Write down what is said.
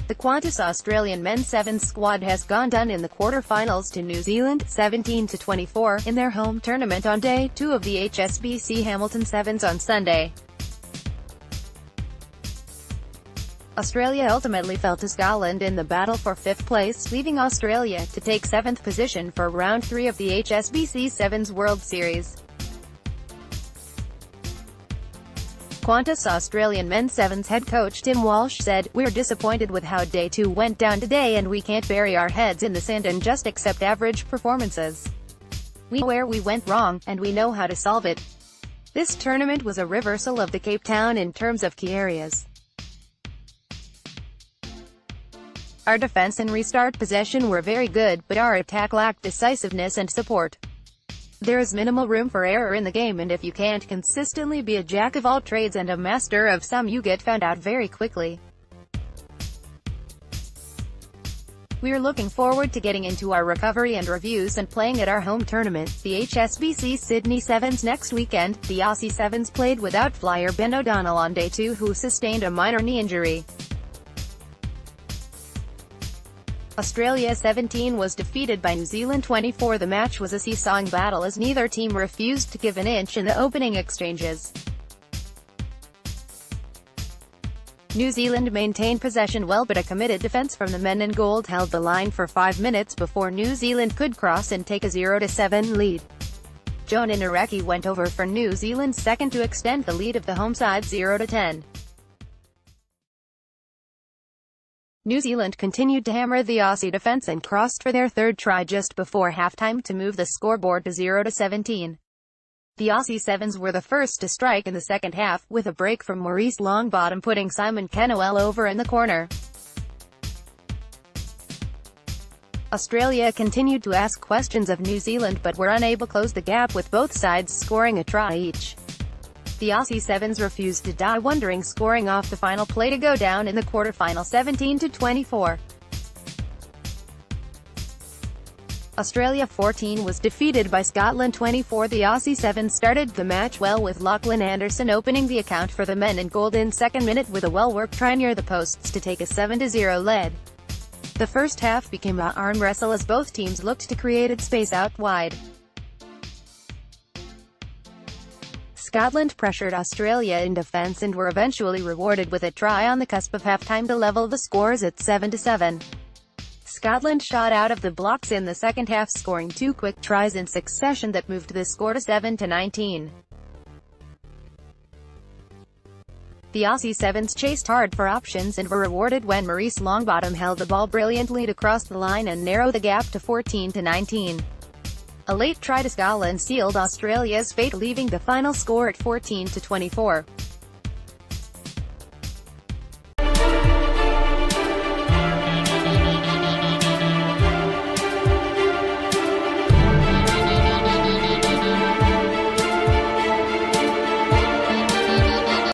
The Qantas Australian men's sevens squad has gone down in the quarter-finals to New Zealand, 17-24, in their home tournament on Day 2 of the HSBC Hamilton Sevens on Sunday. Australia ultimately fell to Scotland in the battle for fifth place, leaving Australia to take seventh position for Round 3 of the HSBC Sevens World Series. Qantas Australian men's sevens head coach Tim Walsh said, "We're disappointed with how Day 2 went down today, and we can't bury our heads in the sand and just accept average performances. We know where we went wrong, and we know how to solve it. This tournament was a reversal of the Cape Town in terms of key areas. Our defense and restart possession were very good, but our attack lacked decisiveness and support. There is minimal room for error in the game, and if you can't consistently be a jack of all trades and a master of some, you get found out very quickly. We're looking forward to getting into our recovery and reviews and playing at our home tournament, the HSBC Sydney Sevens, next weekend." The Aussie Sevens played without flyer Ben O'Donnell on Day 2, who sustained a minor knee injury. Australia 17 was defeated by New Zealand 24. The match was a seesawing battle as neither team refused to give an inch in the opening exchanges. New Zealand maintained possession well, but a committed defence from the men in gold held the line for 5 minutes before New Zealand could cross and take a 0-7 lead. Joan Inaraki went over for New Zealand's second to extend the lead of the home side 0-10. New Zealand continued to hammer the Aussie defence and crossed for their third try just before halftime to move the scoreboard to 0-17. The Aussie Sevens were the first to strike in the second half, with a break from Maurice Longbottom putting Simon Kennewell over in the corner. Australia continued to ask questions of New Zealand but were unable to close the gap, with both sides scoring a try each. The Aussie Sevens refused to die wondering, scoring off the final play to go down in the quarter-final 17-24. Australia 14 was defeated by Scotland 24. The Aussie Sevens started the match well, with Lachlan Anderson opening the account for the men in gold in second minute with a well-worked try near the posts to take a 7-0 lead. The first half became an arm wrestle as both teams looked to create space out wide. Scotland pressured Australia in defence and were eventually rewarded with a try on the cusp of halftime to level the scores at 7-7. Scotland shot out of the blocks in the second half, scoring 2 quick tries in succession that moved the score to 7-19. The Aussie Sevens chased hard for options and were rewarded when Maurice Longbottom held the ball brilliantly to cross the line and narrow the gap to 14-19. A late try to Scotland sealed Australia's fate, leaving the final score at 14-24.